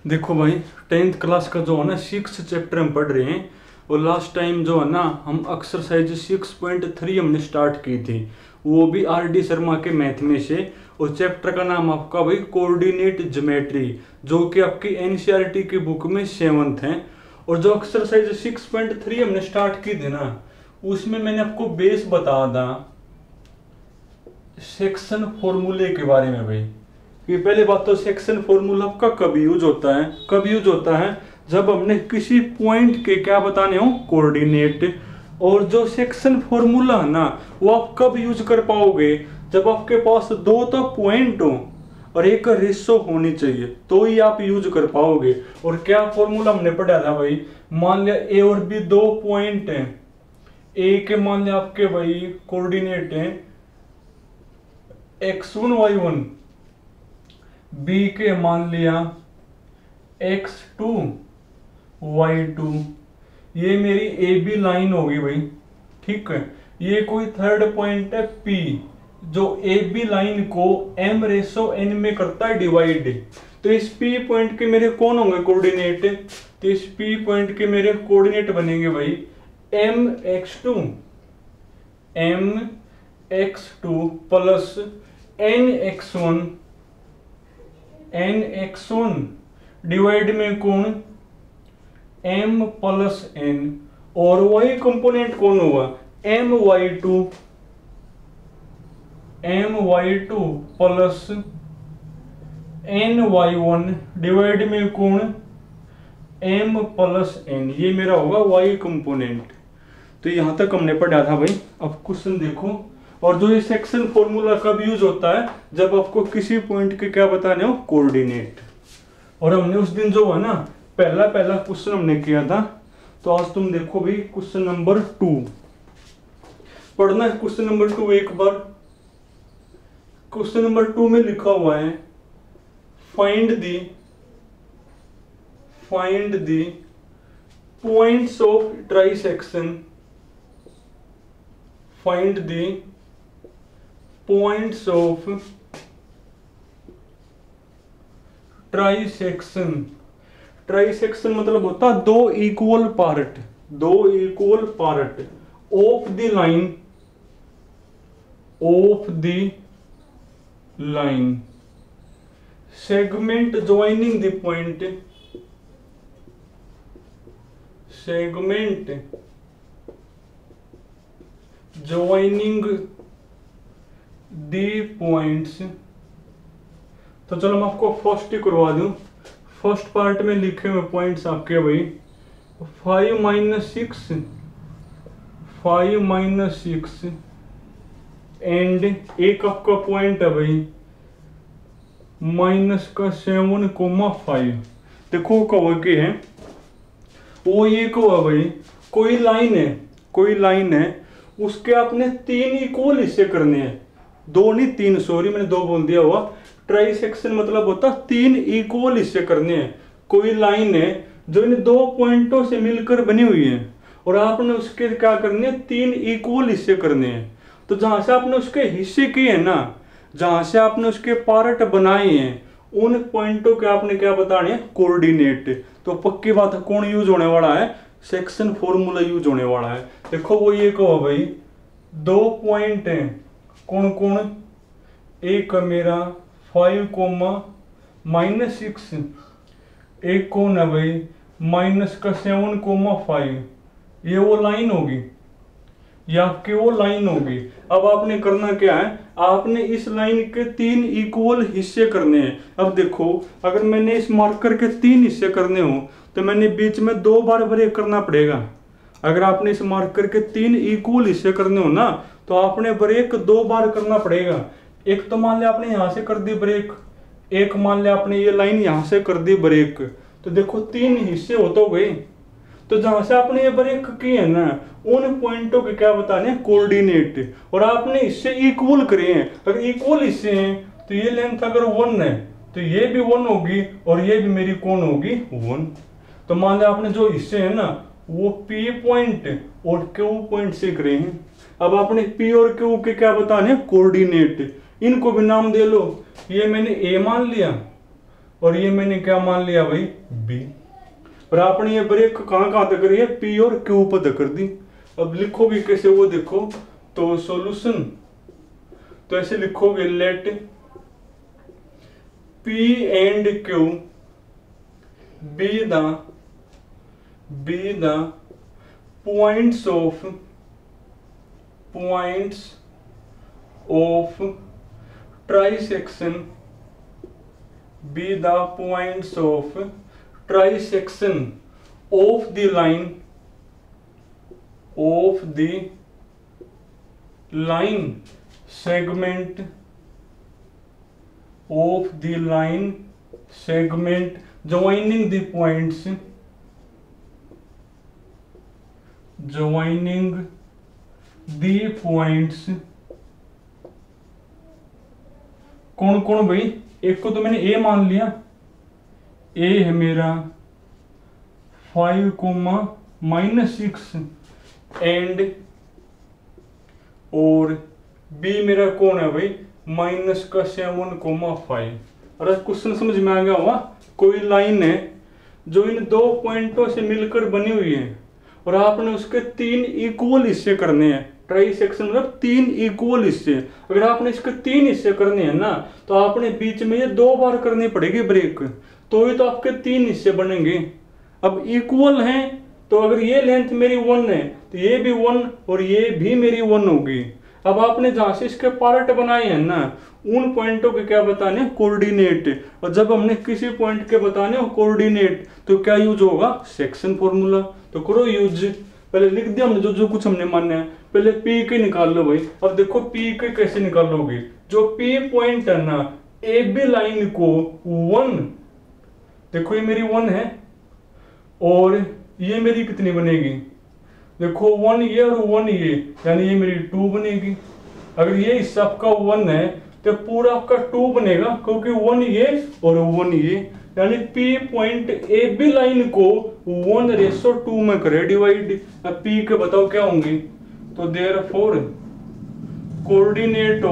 देखो भाई, 10th class का जो है ना 6 चैप्टर हम पढ़ रहे हैं। और लास्ट टाइम जो है ना हम एक्सरसाइज 6.3 हमने स्टार्ट की थी, वो भी RD शर्मा के मैथ में से। और चैप्टर का नाम आपका भाई कोऑर्डिनेट ज्योमेट्री, जो कि आपकी NCERT की बुक में 7th है। और जो एक्सरसाइज 6.3 हमने स्टार्ट की थी ना, उसमें मैंने आपको बेस बताया था सेक्शन फॉर्मूले के बारे में भाई। कि पहले बात तो सेक्शन फॉर्मूला का कब यूज होता है, जब हमने किसी पॉइंट के क्या बताने हो, कोऑर्डिनेट। और जो सेक्शन फॉर्मूला है ना, वो आप कब यूज कर पाओगे, जब आपके पास दो तो पॉइंट हो और एक रेशो होनी चाहिए, तो ही आप यूज कर पाओगे। और क्या फॉर्मूला हमने पढ़ा था भाई, मान लिया A और B दो पॉइंट हैं। A के मान लिया आपके भाई कोऑर्डिनेट है x1 y1, B के मान लिया x2 y2। ये मेरी AB लाइन होगी भाई, ठीक है। ये कोई थर्ड पॉइंट है P, जो AB लाइन को m/n में करता है डिवाइड। तो इस P पॉइंट के मेरे कौन होंगे कोऑर्डिनेट, तो इस P पॉइंट के मेरे कोऑर्डिनेट बनेंगे भाई mx2 प्लस nx1 डिवाइड में कौन m प्लस n। और y कंपोनेंट कौन होगा my2 प्लस ny1 डिवाइड में कौन m प्लस n। ये मेरा होगा y कंपोनेंट। तो यहां तक हमने पढ़ा था भाई। अब क्वेश्चन देखो। और जो ये सेक्शन फॉर्मूला कब यूज होता है, जब आपको किसी पॉइंट के क्या बताने हो, कोऑर्डिनेट। और हमने उस दिन जो है ना पहला क्वेश्चन हमने किया था। तो आज तुम देखो भाई क्वेश्चन नंबर 2 पढ़ना है। क्वेश्चन नंबर 2 एक बार। क्वेश्चन नंबर 2 में लिखा हुआ है find the points of trisection. Find the points of trisection. Trisection मतलब होता है दो equal part of the line segment joining the point, तो चलो मैं आपको फर्स्ट ही करवा दूं। फर्स्ट पार्ट में लिखे हुए पॉइंट्स आपके भाई 5 - 6 एंड एक आपका पॉइंट है भाई -7,5। देखो कहो के है वो, ये कहो भाई कोई लाइन है उसके आपने 3 इक्वल हिस्से करने हैं। 2 नहीं 3, सॉरी मैंने 2 बोल दिया हुआ। ट्राइसेक्शन मतलब होता 3 इक्वल हिस्से करने हैं। कोई लाइन है जो इन 2 पॉइंटों से मिलकर बनी हुई है और आपने उसके क्या करने हैं, 3 इक्वल हिस्से करने हैं। तो जहां से आपने उसके हिस्से किए हैं ना, जहां से आपने उसके पार्ट बनाए हैं, उन पॉइंटों के आपने क्या बताने हैं, कोऑर्डिनेट। तो पक्की बात है कौन यूज होने वाला है, सेक्शन फॉर्मूला यूज होने वाला है। देखो वो ये कहो भाई 2 पॉइंट हैं, कौन, एक मेरा 5, -6, एक कौन है भाई -7,5। ये वो लाइन होगी, ये आपकी वो लाइन होगी। अब आपने करना क्या है, आपने इस लाइन के 3 इक्वल हिस्से करने हैं। अब देखो अगर मैंने इस मार्कर के 3 हिस्से करने हो तो मैंने बीच में 2 बार ब्रेक करना पड़ेगा। अगर आपने इस मार्कर के 3 इक्वल हिस्से करने हो ना, तो आपने ब्रेक 2 बार करना पड़ेगा। एक तो मान लिया आपने यहां से कर दी ब्रेक, एक मान लिया आपने ये लाइन यहां से कर दी ब्रेक। तो देखो 3 हिस्से हो तो गए। तो जहां से आपने ये ब्रेक किए है ना, उन पॉइंटों के क्या बताने, कोऑर्डिनेट। और आपने इससे इक्वल करे हैं। अगर इक्वल हिस्से हैं तो ये लेंथ अगर 1 है तो ये भी 1 होगी और ये भी मेरी कौन होगी, 1। तो मान लिया आपने जो हिस्से हैं ना वो P पॉइंट और Q पॉइंट से करे हैं। अब आपने P और Q के क्या बताने, कोऑर्डिनेट। इनको भी नाम दे लो। ये मैंने A मान लिया और ये मैंने क्या मान लिया भाई बी। और आपने ये ब्रेक कहाँ कहाँ तक करी है, पी और क्यू पर तक कर दी। अब लिखोगे कैसे वो देखो, तो सॉल्यूशन तो ऐसे लिखोगे let P and Q be the points of trisection, be the points of trisection of the line segment joining the points कौन कौन भाई, एक को तो मैंने ए मान लिया, ए है मेरा 5,-6 एंड और बी मेरा कौन है भाई -7,5। अरे क्वेश्चन समझ में आ गया हुआ। कोई लाइन है जो इन दो पॉइंटों से मिलकर बनी हुई है और आपने उसके 3 इक्वल हिस्से करने हैं। ट्राई सेक्शन मतलब 3 इक्वल हिस्से। अगर आपने इसके 3 हिस्से करने हैं ना, तो आपने बीच में ये 2 बार करनी पड़ेगी ब्रेक, तो ये तो आपके 3 हिस्से बनेंगे। अब इक्वल हैं तो अगर ये लेंथ मेरी 1 है तो ये भी 1 और ये भी मेरी 1 होगी। अब आपने जहां से इसके पार्ट बनाए हैं ना, उन पॉइंटों के क्या बताने, कोऑर्डिनेट। और जब हमने किसी पॉइंट के बताने हो कोऑर्डिनेट तो क्या यूज होगा, सेक्शन फॉर्मूला। तो करो यूज। पहले लिख दिया हमने जो कुछ हमने माना है। पहले पी के निकाल लो भाई। अब देखो पी के कैसे निकालोगे, जो पी पॉइंट है ना ए बी लाइन को 1, देखो ये मेरी 1 है और ये मेरी कितनी बनेगी, देखो 1 ये और 1 ये, यानी ये मेरी 2 बनेगी। अगर ये हिस्सा आपका 1 है तो पूरा आपका 2 बनेगा, क्योंकि 1 ये और 1 ये, यानी P point A B line को 1:2 में करे डिवाइड। अब पी के बताओ क्या होंगी, तो therefore coordinate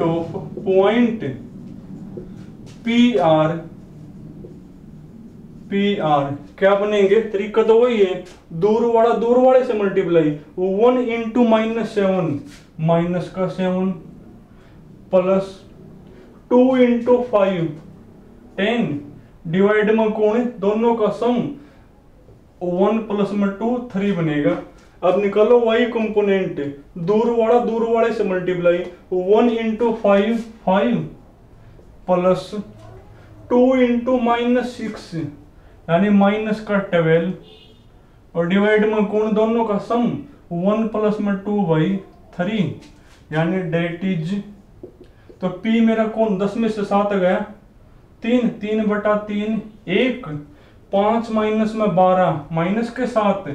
of point P R क्या बनेंगे, तरीका तो वही है, दूर वाले से multiply 1 into -7 plus 2 into 5 10 divide में कौन है, दोनों का सम 1 प्लस में 2 3 बनेगा। अब निकालो y कंपोनेंट, दूर वाले से मल्टीप्लाई 1 इंटू 5 प्लस 2 इंटू -6 यानी -12 और डिवाइड में कौन, दोनों का सम 1 प्लस में 2/3 यानी डेट इज। तो P मेरा कौन 10 में से 7 गया 3/3 1 5 माइनस में 12 माइनस के 7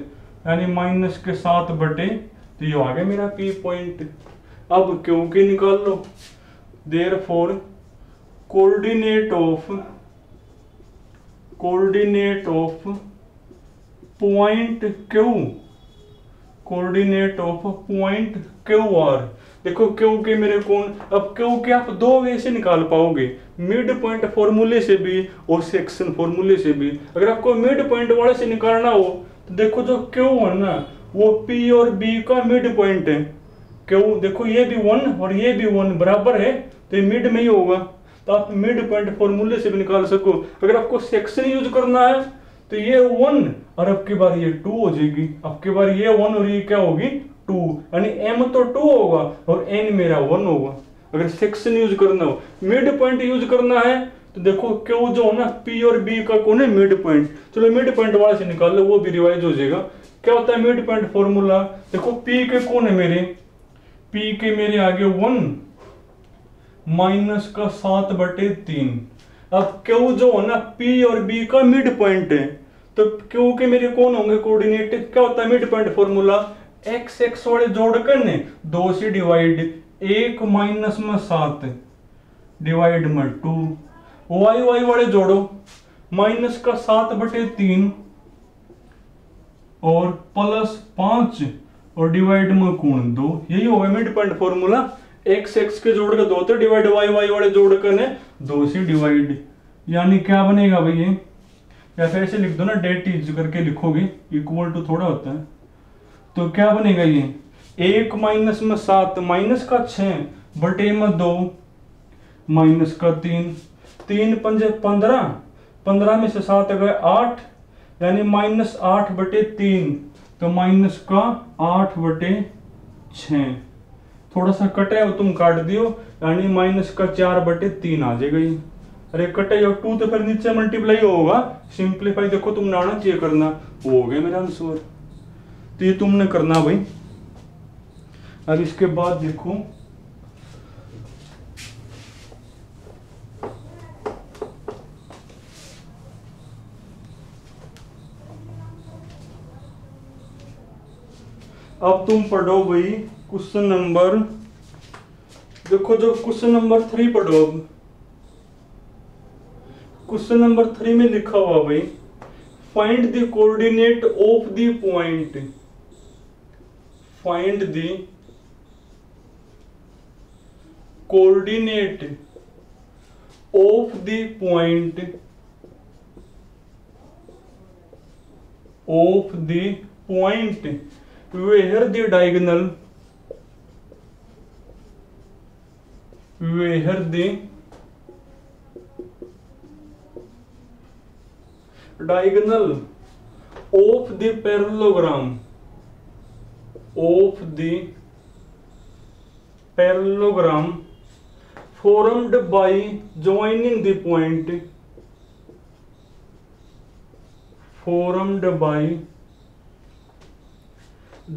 यानी -7/, तो ये आ गया मेरा P पॉइंट। अब क्यों के निकाल लो, therefore coordinate of point Q R. देखो क्यू के मेरे कौन, अब क्यू के आप 2 वे से निकाल पाओगे, मिड पॉइंट फॉर्मूले से भी और सेक्शन फॉर्मूले से भी। अगर आपको मिड पॉइंट वाले से निकालना हो तो देखो जो क्यू है ना वो पी और बी का मिड पॉइंट है। क्यू देखो ये भी 1 और ये भी 1 बराबर है, तो ये मिड में ही होगा, तो आप मिड पॉइंट फॉर्मूले से भी निकाल सको। अगर आपको सेक्शन यूज करना है तो ये 1 और अब की बार ये 2 हो जाएगी। अब की बार ये 1 और ये क्या होगी 2, यानी m तो 2 होगा और n मेरा 1 होगा। अगर सेक्शन यूज करना हो, मिड पॉइंट यूज करना है तो देखो क्यू जो हो ना p और b का कौन है मिड पॉइंट। चलो मिड पॉइंट वाले से निकाल लो, वो भी रिवाइज हो जाएगा। क्या होता है मिड पॉइंट फॉर्मूला, देखो p के कौन है मेरे, p के मेरे आगे 1 -7/3। अब क्यू जो है ना p और b का मिड पॉइंट है, तो क्यू के मेरे कौन होंगे कोऑर्डिनेट। क्या होता है मिड पॉइंट फॉर्मूला, x वाले जोड़ करने 2 से डिवाइड 1 माइनस में 7 डिवाइड में 2, y वाले जोड़ो -7/3 और +5 और डिवाइड में कौन 2, यही होगा mid point formula. X x के जोड़ के 2 थे डिवाइड, वाई वाई वाले जोड़ कर ने 2 से डिवाइड, यानी क्या बनेगा भाई ये, या फिर ऐसे लिख दो ना, डेट इज करके लिखोगे, इक्वल टू थोड़ा होता है, तो क्या बनेगा ये 1 माइनस में 7 माइनस का 6 बटे में 2 माइनस का 3, 3 पंजे 15, 15 में से 7 गए 8, यानी माइनस 8 बटे 3, तो माइनस का 8 बटे 6, थोड़ा सा कटे हो तुम काट दियो, यानी माइनस का 4 बटे 3 आ जाएगा ये। अरे कटे हो 2 तो फिर नीचे मल्टीप्लाई होगा, सिंप्लीफाई देखो तुम नाना चेक करना, हो गया मेरा आंसर। तो ये तुमने करना भाई। अब इसके बाद देखो अब तुम पढ़ो भाई क्वेश्चन नंबर, देखो जो क्वेश्चन नंबर 3 पढ़ो। अब क्वेश्चन नंबर 3 में लिखा हुआ भाई, find the coordinate of the point, find the coordinate of the point where the diagonal of the parallelogram formed by joining the point,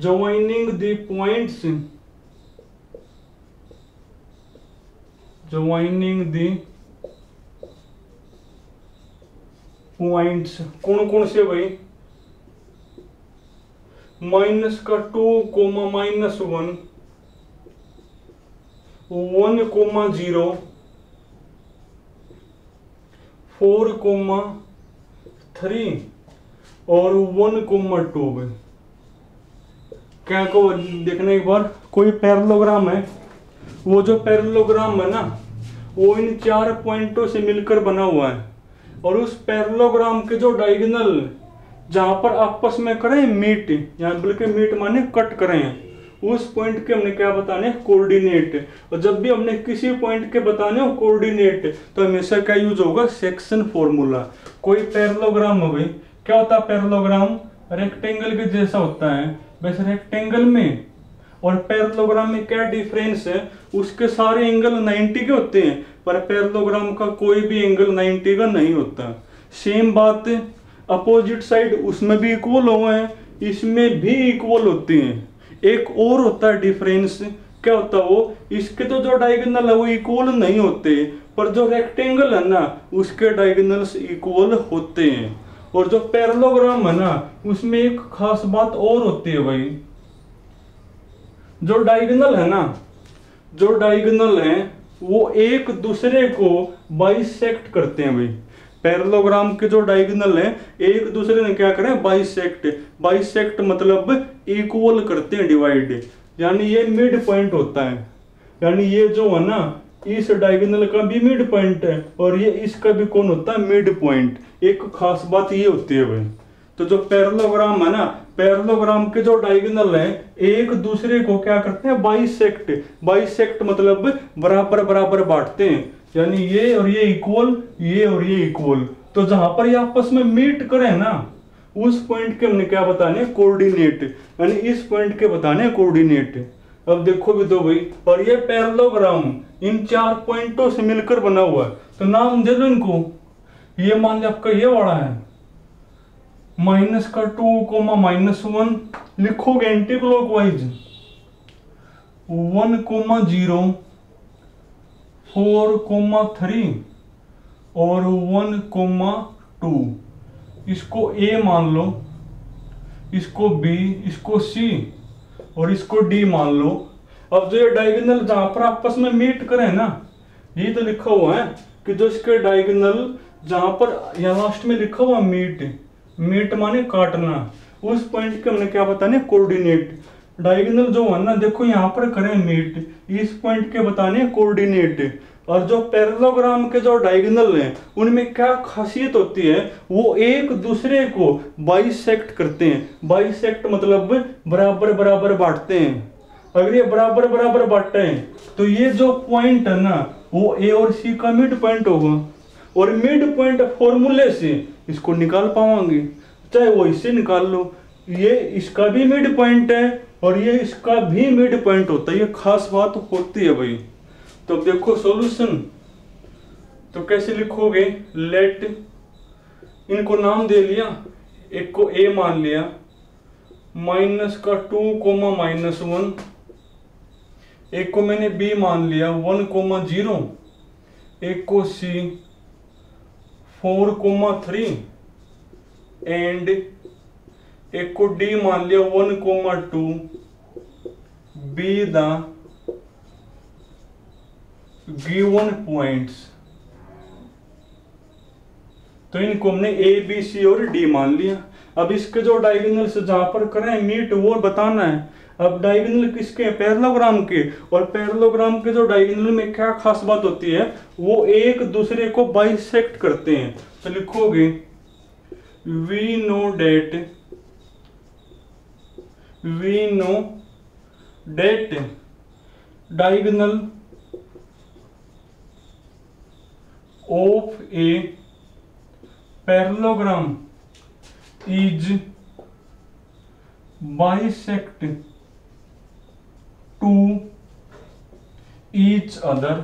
joining the points कौन कौन से भाई, माइनस का 2 कोमा माइनस 1, 1 कोमा 0, 4 कोमा 3 और 1 coma 2 भाई। क्या को देखने एक बार, कोई पैरेललोग्राम है, वो जो पैरेललोग्राम है ना वो इन 4 पॉइंटों से मिलकर बना हुआ है, और उस पैरेललोग्राम के जो डायगोनल जहां पर आपस में करें मीट, यहाँ बल्कि मीट माने कट करें, उस पॉइंट के हमने क्या बताने, कोऑर्डिनेट। और जब भी हमने किसी पॉइंट के बताने हो कोऑर्डिनेट तो हमेशा क्या यूज होगा, सेक्शन फॉर्मूला। कोई पैरेललोग्राम हो गई, क्या होता है पैरेललोग्राम, रेक्टेंगल के जैसा होता है, वैसे रेक्टेंगल में और पैरेललोग्राम में क्या डिफरेंस है, उसके सारे एंगल 90 के होते हैं, पर पैरेललोग्राम का कोई भी एंगल 90 का नहीं होता। सेम बात अपोजिट साइड उसमें भी इक्वल हुए हैं, इसमें भी इक्वल होते हैं। एक और होता है डिफरेंस, क्या होता है वो, इसके तो जो डायगोनल है वो इक्वल नहीं होते, पर जो रेक्टेंगल है ना उसके डायगोनल्स इक्वल होते हैं। और जो पैरेललोग्राम है ना उसमें एक खास बात और होती है भाई, जो डायगोनल है ना, जो डायगोनल है वो एक दूसरे को बाइसेक्ट करते हैं भाई। पैरेललोग्राम के जो डायगोनल है एक दूसरे ने क्या करें, बाइसेक्ट। बाइसेक्ट मतलब इक्वल करते हैं, डिवाइड, यानी ये मिड पॉइंट होता है, यानी ये जो है ना इस डायगोनल का भी मिड पॉइंट है और ये इसका भी कौन होता है, मिड पॉइंट। एक खास बात ये होती है भाई। तो जो पैरेललोग्राम है ना, पैरेललोग्राम के जो डायगोनल है एक दूसरे को क्या करते हैं, बाइसेक्ट। बाइसेक्ट मतलब बराबर बराबर बांटते हैं, यानी ये और ये इक्वल, ये और ये इक्वल। तो जहां पर ये आपस में मीट करें ना उस पॉइंट के हमने क्या बताने, कोऑर्डिनेट, यानी इस पॉइंट के बताने कोऑर्डिनेट। अब देखो भी तो भाई, और ये पैरेललोग्राम इन 4 पॉइंटों से मिलकर बना हुआ है, तो नाम दे दो इनको। ये मान लो आपका ये वाला है, माइनस का 2 कोमा माइनस 1 लिखोगे एंटी क्लॉकवाइज, 1 कोमा 0, 4 कोमा 3 और 1 कोमा 2। इसको ए मान लो, इसको बी, इसको सी और इसको डी मान लो। अब जो ये डायगोनल जहां पर आपस में मीट करें ना, ये तो लिखा हुआ है कि जो इसके डायगोनल जहां पर यहाँ लास्ट में लिखा हुआ मीट, मीट माने काटना, उस पॉइंट के हमने क्या बताने, कोऑर्डिनेट। डायगोनल जो है ना, देखो यहाँ पर करें मीट, इस पॉइंट के बताने कोऑर्डिनेट। और जो पैरेललोग्राम के जो डायगोनल हैं उनमें क्या खासियत होती है, वो एक दूसरे को बाइसेक्ट करते हैं। बाइसेक्ट मतलब बराबर बराबर बांटते हैं। अगर ये बराबर बराबर बांटे हैं तो ये जो पॉइंट है ना, वो ए और सी का मिड पॉइंट होगा। और मिड पॉइंट फॉर्मूले से इसको निकाल पाओगे, चाहे वो इससे निकाल लो। ये इसका भी मिड पॉइंट है और ये इसका भी मिड पॉइंट होता है, ये खास बात होती है भाई। तो अब देखो सॉल्यूशन तो कैसे लिखोगे, लेट, इनको नाम दे लिया, एक को ए मान लिया, माइनस का 2, -1, एक को मैंने बी मान लिया 1, 0, एक को सी 4, 3 एंड एक को डी मान लिया 1, 2, बी द गिवन पॉइंट्स। तो इनको हमने ए बी सी और डी मान लिया। अब इसके जो डायगोनल्स जहां पर करें मीट वो बताना है। अब डायगोनल किसके, पैरेललोग्राम के। और पैरेललोग्राम के जो डायगोनल में क्या खास बात होती है, वो एक दूसरे को बाइसेक्ट करते हैं। तो लिखोगे we know that diagonal of a parallelogram is bisect to each other.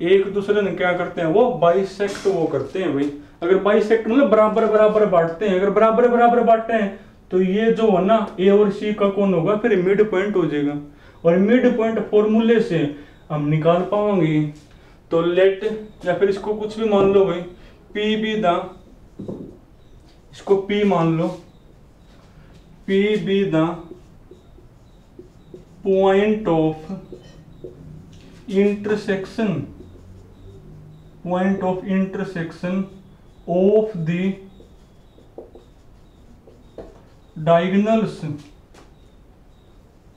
एक दूसरे ने क्या करते हैं, वो बाइसेक्ट वो करते हैं भाई। अगर बाइसेक्ट मतलब बराबर बराबर बांटते हैं, अगर बराबर बराबर बांटते हैं तो ये जो है ना ए और सी का कौन होगा, फिर मिड पॉइंट हो जाएगा। और मिड पॉइंट फॉर्मूले से हम निकाल पाएंगे। तो लेट, या फिर इसको कुछ भी मान लो भाई, पी बी द, इसको पी मान लो, P be the point of intersection of the diagonals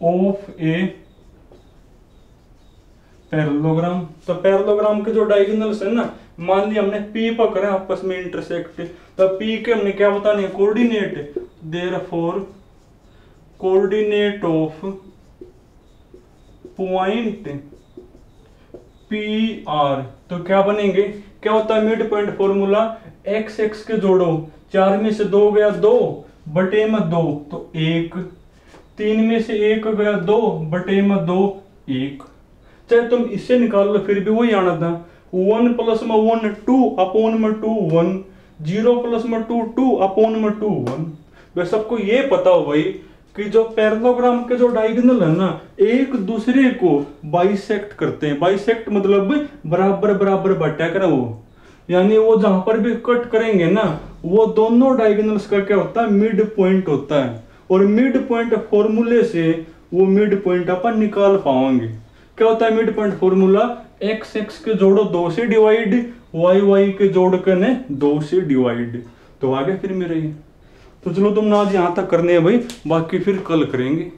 of a parallelogram. तो पैरेललोग्राम के जो डायगोनल्स है ना, मान लिया हमने पी पर करें आपस में इंटरसेक्ट, तो पी के हमने क्या बताने, coordinate. Therefore coordinate of point P R, तो क्या बनेंगे, क्या होता है mid point formula, x x के जोड़ो, 4 में से 2 गया 2 बटे में 2 तो 1, 3 में से 1 गया 2 बटे में 2 1। चाहे तुम इससे निकाल लो फिर भी वही आना था। 1 + 1 2 अपॉन में 2 1, 0 + 2 2 अपॉन में 2 1। वे सबको ये पता हो भाई कि जो पैरेललोग्राम के जो डायगोनल है ना, एक दूसरे को बाइसेक्ट करते हैं। बाइसेक्ट मतलब बराबर बराबर बांटा करें वो, यानी वो जहां पर भी कट करेंगे ना, वो दोनों डायगोनल्स का क्या होता है, मिड पॉइंट होता है। और मिड पॉइंट फॉर्मूले से वो मिड पॉइंट अपन निकाल पाएंगे। क्या होता है mid point formula, x x के जोड़ो 2 से डिवाइड, वाई वाई के जोड़ के 2 से डिवाइड। तो आगे फिर मेरे, तो चलो तुम ना आज यहाँ तक करने हैं भाई, बाकी फिर कल करेंगे।